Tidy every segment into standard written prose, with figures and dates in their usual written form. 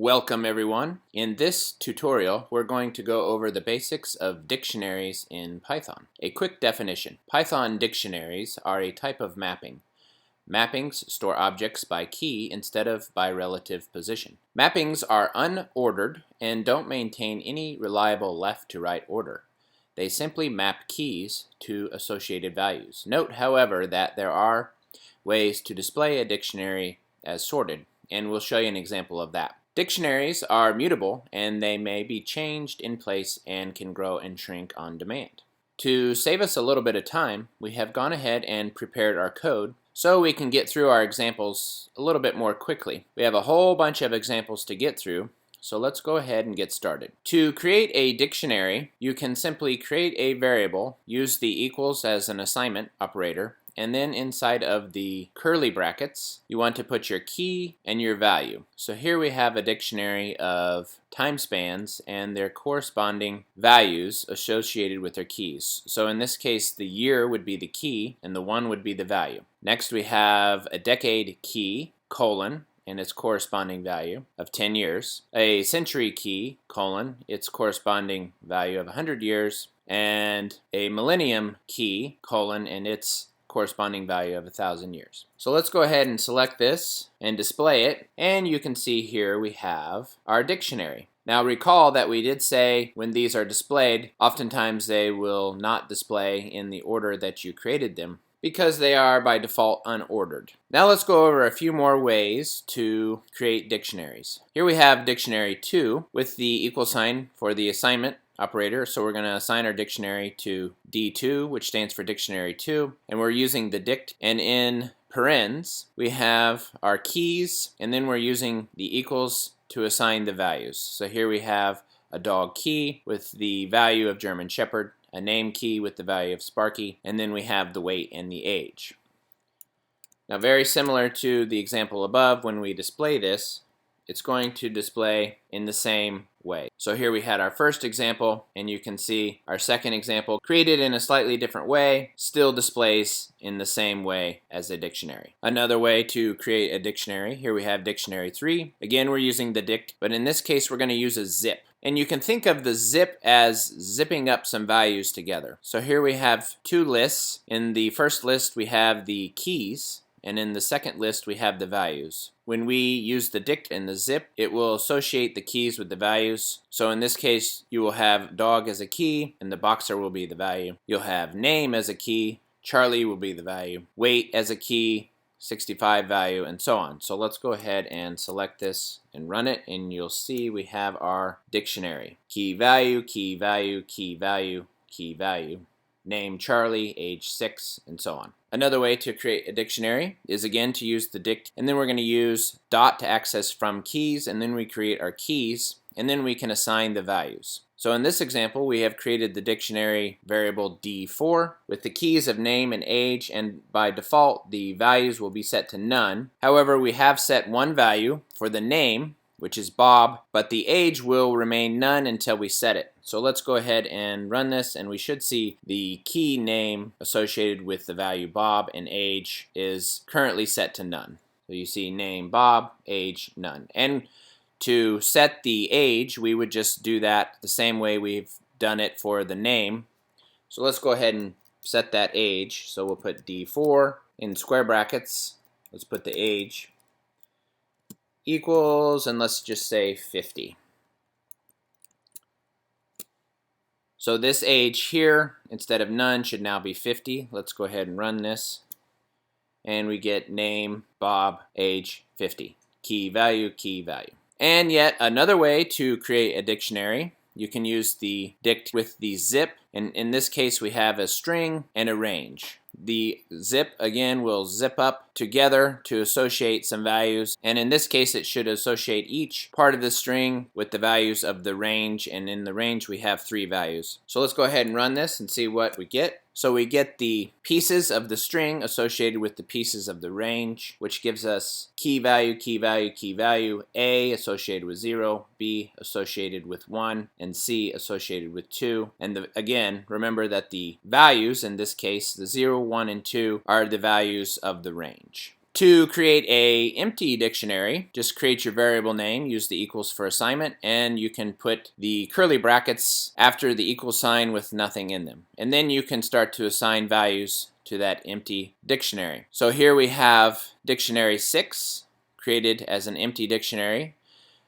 Welcome everyone. In this tutorial, we're going to go over the basics of dictionaries in Python. A quick definition. Python dictionaries are a type of mapping. Mappings store objects by key instead of by relative position. Mappings are unordered and don't maintain any reliable left to right order. They simply map keys to associated values. Note, however, that there are ways to display a dictionary as sorted, and we'll show you an example of that. Dictionaries are mutable and they may be changed in place and can grow and shrink on demand. To save us a little bit of time, we have gone ahead and prepared our code so we can get through our examples a little bit more quickly. We have a whole bunch of examples to get through, so let's go ahead and get started. To create a dictionary, you can simply create a variable, use the equals as an assignment operator, and then inside of the curly brackets, you want to put your key and your value. So here we have a dictionary of time spans and their corresponding values associated with their keys. So in this case, the year would be the key and the 1 would be the value. Next we have a decade key, colon, and its corresponding value of 10 years. A century key, colon, its corresponding value of 100 years. And a millennium key, colon, and its corresponding value of 1,000 years. So let's go ahead and select this and display it, and you can see here we have our dictionary. Now recall that we did say when these are displayed, oftentimes they will not display in the order that you created them because they are by default unordered. Now let's go over a few more ways to create dictionaries. Here we have dictionary 2 with the equal sign for the assignment operator, so we're going to assign our dictionary to D2, which stands for dictionary 2, and we're using the dict, and in parens we have our keys, and then we're using the equals to assign the values. So here we have a dog key with the value of German Shepherd, a name key with the value of Sparky, and then we have the weight and the age. Now very similar to the example above, when we display this, it's going to display in the same way. So here we had our first example, and you can see our second example created in a slightly different way, still displays in the same way as a dictionary. Another way to create a dictionary, here we have dictionary 3. Again, we're using the dict, but in this case we're going to use a zip. And you can think of the zip as zipping up some values together. So here we have two lists. In the first list we have the keys, and in the second list we have the values. When we use the dict and the zip, it will associate the keys with the values. So in this case, you will have dog as a key, and the boxer will be the value. You'll have name as a key, Charlie will be the value, weight as a key, 65 value, and so on. So let's go ahead and select this and run it, and you'll see we have our dictionary. Key value, key value, key value, key value. Name Charlie, age 6, and so on. Another way to create a dictionary is again to use the dict, and then we're going to use dot to access from keys, and then we create our keys, and then we can assign the values. So in this example, we have created the dictionary variable D4 with the keys of name and age, and by default the values will be set to none. However, we have set one value for the name, which is Bob, but the age will remain none until we set it. So let's go ahead and run this, and we should see the key name associated with the value Bob, and age is currently set to none. So you see name Bob, age none. And to set the age, we would just do that the same way we've done it for the name. So let's go ahead and set that age. So we'll put D4 in square brackets. Let's put the age equals, and let's just say 50. So this age here, instead of none, should now be 50. Let's go ahead and run this. And we get name, Bob, age, 50. Key value, key value. And yet another way to create a dictionary, you can use the dict with the zip. And in this case, we have a string and a range. The zip, again, will zip up together to associate some values. And in this case, it should associate each part of the string with the values of the range. And in the range, we have 3 values. So let's go ahead and run this and see what we get. So we get the pieces of the string associated with the pieces of the range, which gives us key value, key value, key value, A associated with 0, B associated with 1, and C associated with 2. And again, remember that the values, in this case, the 0, 1, and 2, are the values of the range. To create a empty dictionary, just create your variable name, use the equals for assignment, and you can put the curly brackets after the equal sign with nothing in them. And then you can start to assign values to that empty dictionary. So here we have dictionary 6 created as an empty dictionary,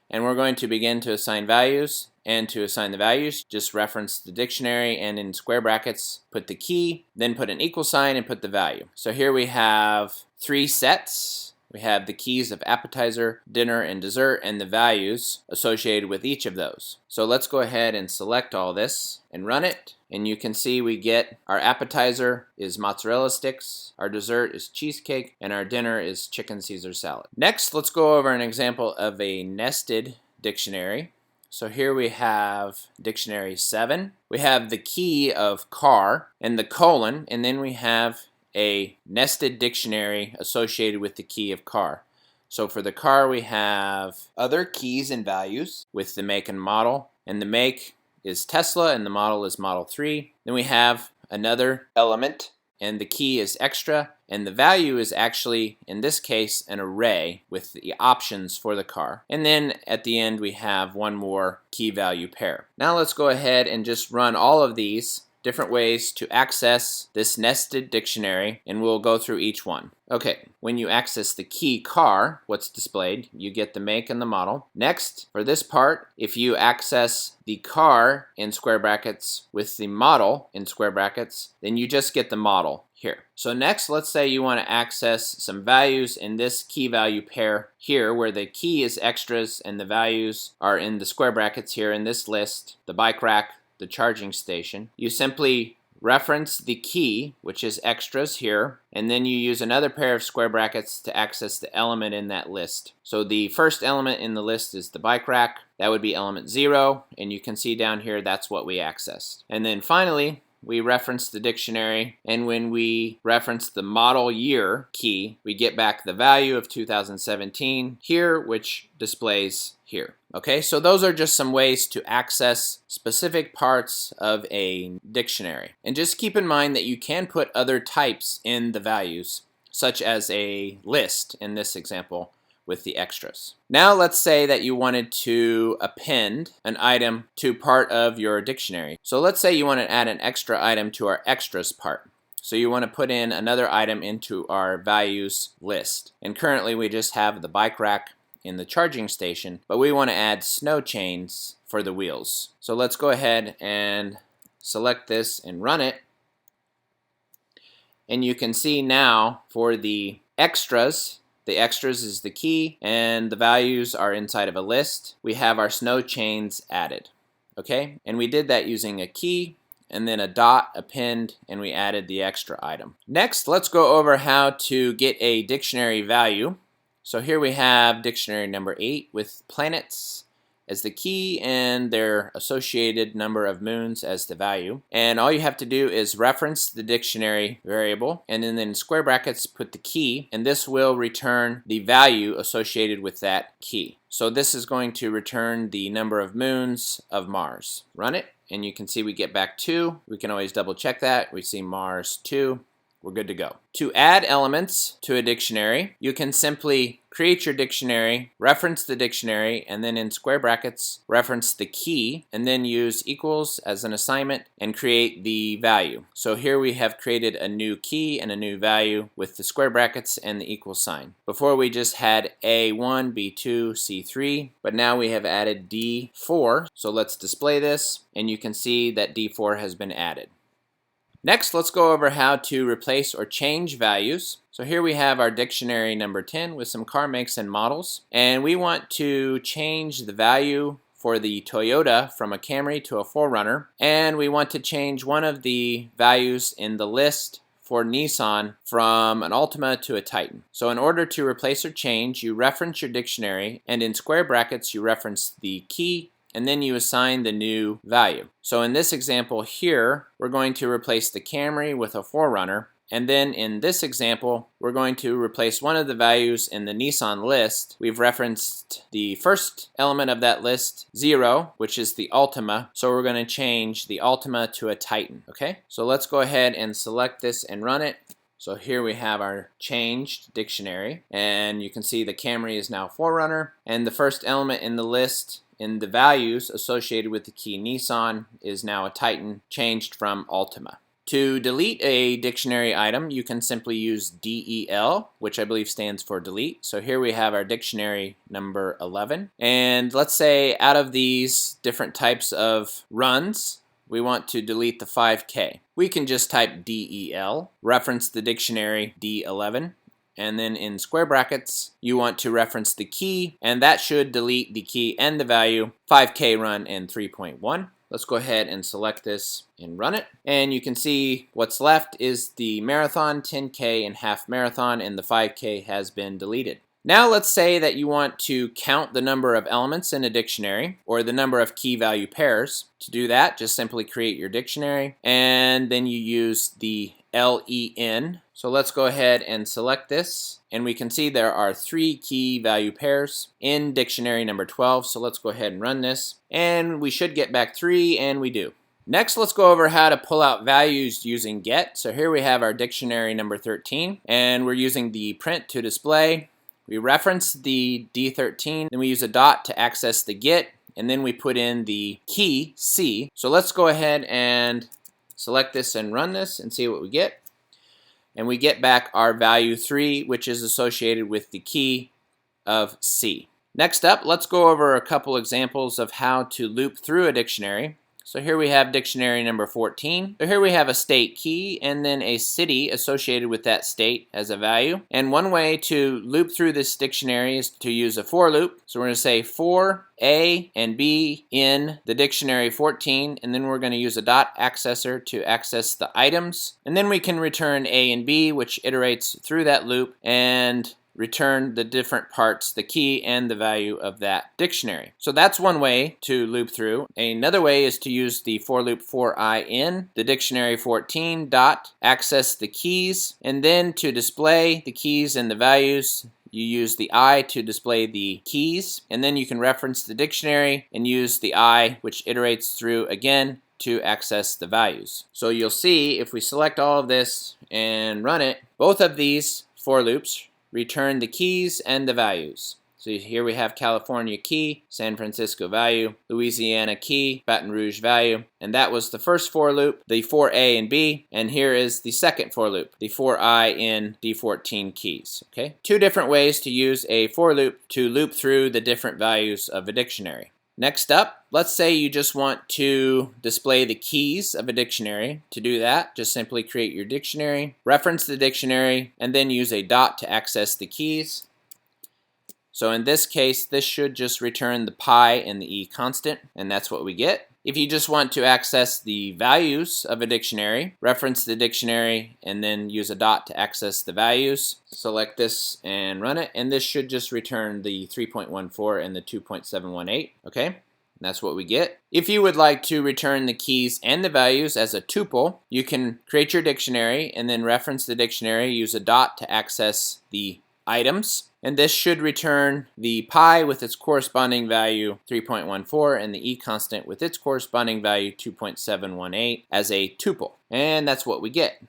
and we're going to begin to assign values. And to assign the values, just reference the dictionary and in square brackets put the key, then put an equal sign and put the value. So here we have 3 sets. We have the keys of appetizer, dinner, and dessert, and the values associated with each of those. So let's go ahead and select all this and run it. And you can see we get our appetizer is mozzarella sticks, our dessert is cheesecake, and our dinner is chicken Caesar salad. Next, let's go over an example of a nested dictionary. So here we have dictionary 7. We have the key of car and the colon, and then we have a nested dictionary associated with the key of car. So for the car we have other keys and values with the make and model, and the make is Tesla and the model is Model 3. Then we have another element, and the key is extra, and the value is actually, in this case, an array with the options for the car. And then at the end we have one more key value pair. Now let's go ahead and just run all of these different ways to access this nested dictionary, and we'll go through each one. Okay, when you access the key car, what's displayed? You get the make and the model. Next, for this part, if you access the car in square brackets with the model in square brackets, then you just get the model here. So next, let's say you want to access some values in this key value pair here, where the key is extras and the values are in the square brackets here in this list, the bike rack, the charging station. You simply reference the key, which is extras here, and then you use another pair of square brackets to access the element in that list. So the first element in the list is the bike rack. That would be element 0, and you can see down here that's what we accessed. And then finally, we reference the dictionary, and when we reference the model year key, we get back the value of 2017 here, which displays here. Okay, so those are just some ways to access specific parts of a dictionary. And just keep in mind that you can put other types in the values, such as a list in this example with the extras. Now let's say that you wanted to append an item to part of your dictionary. So let's say you want to add an extra item to our extras part. So you want to put in another item into our values list. And currently we just have the bike rack in the charging station, but we want to add snow chains for the wheels. So let's go ahead and select this and run it. And you can see now for the extras is the key, and the values are inside of a list. We have our snow chains added. Okay, and we did that using a key and then a dot append, and we added the extra item. Next, let's go over how to get a dictionary value. So here we have dictionary number 8 with planets as the key and their associated number of moons as the value. And all you have to do is reference the dictionary variable and then in square brackets put the key, and this will return the value associated with that key. So this is going to return the number of moons of Mars. Run it and you can see we get back 2. We can always double check that. We see Mars 2. We're good to go. To add elements to a dictionary, you can simply create your dictionary, reference the dictionary, and then in square brackets, reference the key, and then use equals as an assignment and create the value. So here we have created a new key and a new value with the square brackets and the equal sign. Before we just had A1, B2, C3, but now we have added D4. So let's display this, and you can see that D4 has been added. Next, let's go over how to replace or change values. So here we have our dictionary number 10 with some car makes and models. And we want to change the value for the Toyota from a Camry to a 4Runner. And we want to change one of the values in the list for Nissan from an Altima to a Titan. So in order to replace or change, you reference your dictionary, and in square brackets you reference the key, and then you assign the new value. So in this example here, we're going to replace the Camry with a 4Runner, and then in this example, we're going to replace one of the values in the Nissan list. We've referenced the first element of that list, 0, which is the Altima, so we're going to change the Altima to a Titan, okay? So let's go ahead and select this and run it. So here we have our changed dictionary, and you can see the Camry is now Forerunner, and the first element in the list in the values associated with the key Nissan is now a Titan, changed from Altima. To delete a dictionary item, you can simply use DEL, which I believe stands for delete. So here we have our dictionary number 11. And let's say out of these different types of runs, we want to delete the 5K. We can just type DEL, reference the dictionary D11, and then in square brackets, you want to reference the key, and that should delete the key and the value, 5K run and 3.1. Let's go ahead and select this and run it. And you can see what's left is the marathon, 10K, and half marathon, and the 5K has been deleted. Now let's say that you want to count the number of elements in a dictionary or the number of key value pairs. To do that, just simply create your dictionary and then you use the LEN. So let's go ahead and select this, and we can see there are 3 key value pairs in dictionary number 12. So let's go ahead and run this, and we should get back 3, and we do. Next, let's go over how to pull out values using get. So here we have our dictionary number 13, and we're using the print to display. We reference the D13, then we use a dot to access the get, and then we put in the key C. So let's go ahead and select this and run this and see what we get. And we get back our value 3, which is associated with the key of C. Next up, let's go over a couple examples of how to loop through a dictionary. So here we have dictionary number 14. So here we have a state key and then a city associated with that state as a value. And one way to loop through this dictionary is to use a for loop. So we're going to say for A and B in the dictionary 14, and then we're going to use a dot accessor to access the items. And then we can return A and B, which iterates through that loop and return the different parts, the key and the value of that dictionary. So that's one way to loop through. Another way is to use the for loop for I in the dictionary 14 dot access the keys, and then to display the keys and the values you use the I to display the keys, and then you can reference the dictionary and use the I, which iterates through again to access the values. So you'll see if we select all of this and run it, both of these for loops return the keys and the values. So here we have California key, San Francisco value, Louisiana key, Baton Rouge value, and that was the first for loop, the for A and B, and here is the second for loop, the for I in D14 keys. Okay, 2 different ways to use a for loop to loop through the different values of a dictionary. Next up, let's say you just want to display the keys of a dictionary. To do that, just simply create your dictionary, reference the dictionary, and then use a dot to access the keys. So in this case, this should just return the pi and the E constant, and that's what we get. If you just want to access the values of a dictionary, reference the dictionary and then use a dot to access the values. Select this and run it, and this should just return the 3.14 and the 2.718. Okay, and that's what we get. If you would like to return the keys and the values as a tuple, you can create your dictionary and then reference the dictionary, use a dot to access the items. And this should return the pi with its corresponding value 3.14 and the E constant with its corresponding value 2.718 as a tuple. And that's what we get.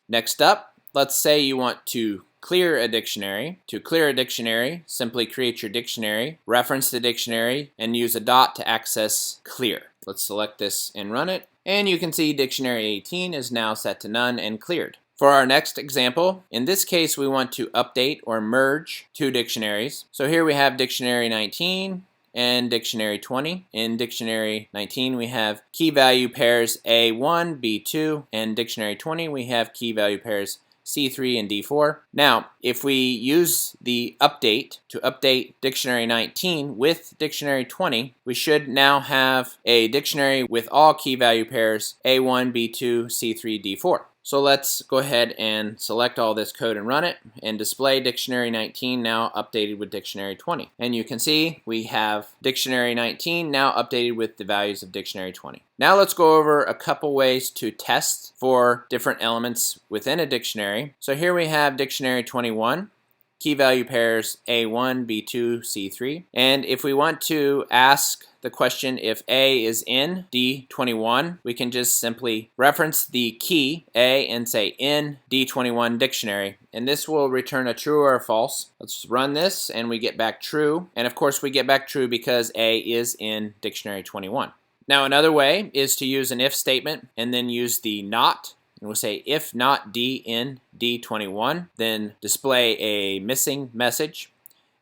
Next up, let's say you want to clear a dictionary. To clear a dictionary, simply create your dictionary, reference the dictionary, and use a dot to access clear. Let's select this and run it. And you can see dictionary 18 is now set to none and cleared. For our next example, in this case we want to update or merge 2 dictionaries. So here we have dictionary 19 and dictionary 20. In dictionary 19 we have key value pairs A1, B2, and dictionary 20 we have key value pairs C3 and D4. Now, if we use the update to update dictionary 19 with dictionary 20, we should now have a dictionary with all key value pairs A1, B2, C3, D4. So let's go ahead and select all this code and run it and display dictionary 19 now updated with dictionary 20. And you can see we have dictionary 19 now updated with the values of dictionary 20. Now let's go over a couple ways to test for different elements within a dictionary. So here we have dictionary 21. key value pairs A1, B2, C3. And if we want to ask the question if A is in D21, we can just simply reference the key A and say in D21 dictionary, and this will return a true or a false. Let's run this and we get back true, and of course we get back true because A is in dictionary 21. Now another way is to use an if statement and then use the not, and we'll say if not D in D21, then display a missing message.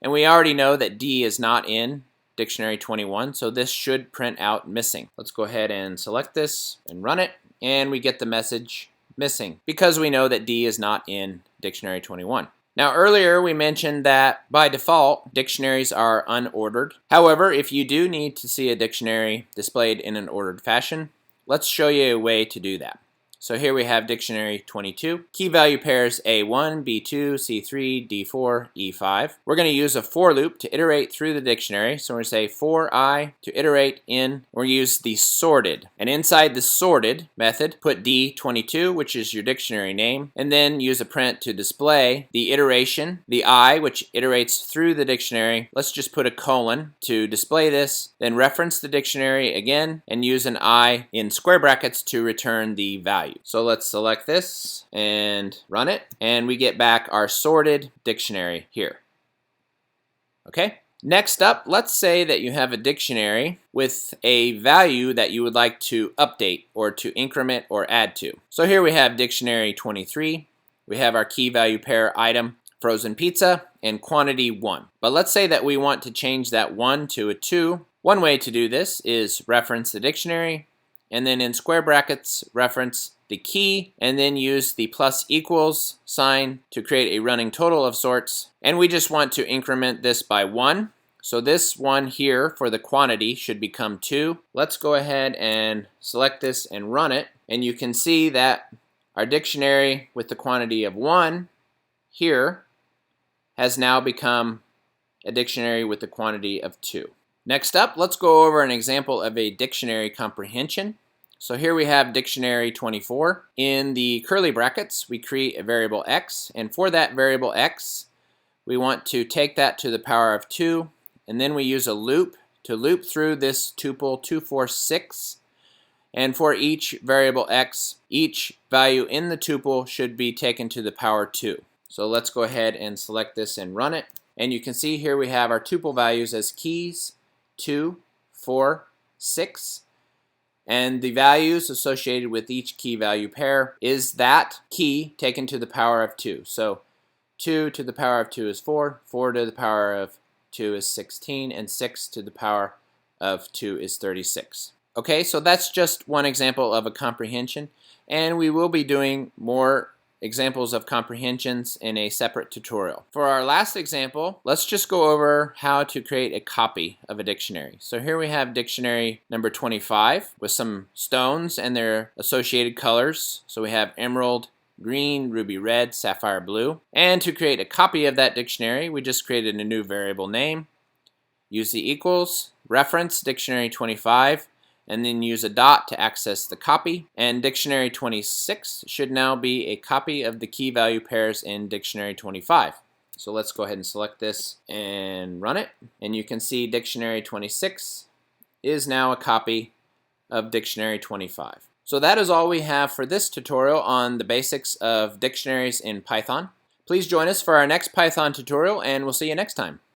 And we already know that D is not in dictionary 21, so this should print out missing. Let's go ahead and select this and run it, and we get the message missing because we know that D is not in dictionary 21. Now earlier we mentioned that by default dictionaries are unordered. However, if you do need to see a dictionary displayed in an ordered fashion, let's show you a way to do that. So here we have dictionary 22, key value pairs A1, B2, C3, D4, E5. We're going to use a for loop to iterate through the dictionary. So we're going to say for I to iterate in, we're going to use the sorted. And inside the sorted method, put D22, which is your dictionary name, and then use a print to display the iteration, the I, which iterates through the dictionary. Let's just put a colon to display this, then reference the dictionary again, and use an I in square brackets to return the value. So let's select this and run it, and we get back our sorted dictionary here. Okay? Next up, let's say that you have a dictionary with a value that you would like to update or to increment or add to. So here we have dictionary 23. We have our key value pair item, frozen pizza, and quantity 1. But let's say that we want to change that 1 to a 2. One way to do this is reference the dictionary, and then in square brackets, reference the key, and then use the plus equals sign to create a running total of sorts. And we just want to increment this by 1. So this one here for the quantity should become 2. Let's go ahead and select this and run it. And you can see that our dictionary with the quantity of 1 here has now become a dictionary with the quantity of 2. Next up, let's go over an example of a dictionary comprehension. So here we have dictionary 24. In the curly brackets, we create a variable x, and for that variable x, we want to take that to the power of 2, and then we use a loop to loop through this tuple 2, 4, 6, and for each variable x, each value in the tuple should be taken to the power 2. So let's go ahead and select this and run it, and you can see here we have our tuple values as keys 2, 4, 6, and the values associated with each key value pair is that key taken to the power of 2. So 2 to the power of 2 is 4, 4 to the power of 2 is 16, and 6 to the power of 2 is 36. Okay, so that's just one example of a comprehension, and we will be doing more examples of comprehensions in a separate tutorial. For our last example, let's just go over how to create a copy of a dictionary. So here we have dictionary number 25 with some stones and their associated colors. So we have emerald green, ruby red, sapphire blue. And to create a copy of that dictionary, we just created a new variable name, use the equals, reference dictionary 25, and then use a dot to access the copy. And dictionary 26 should now be a copy of the key value pairs in dictionary 25. So let's go ahead and select this and run it. And you can see dictionary 26 is now a copy of dictionary 25. So that is all we have for this tutorial on the basics of dictionaries in Python. Please join us for our next Python tutorial, and we'll see you next time.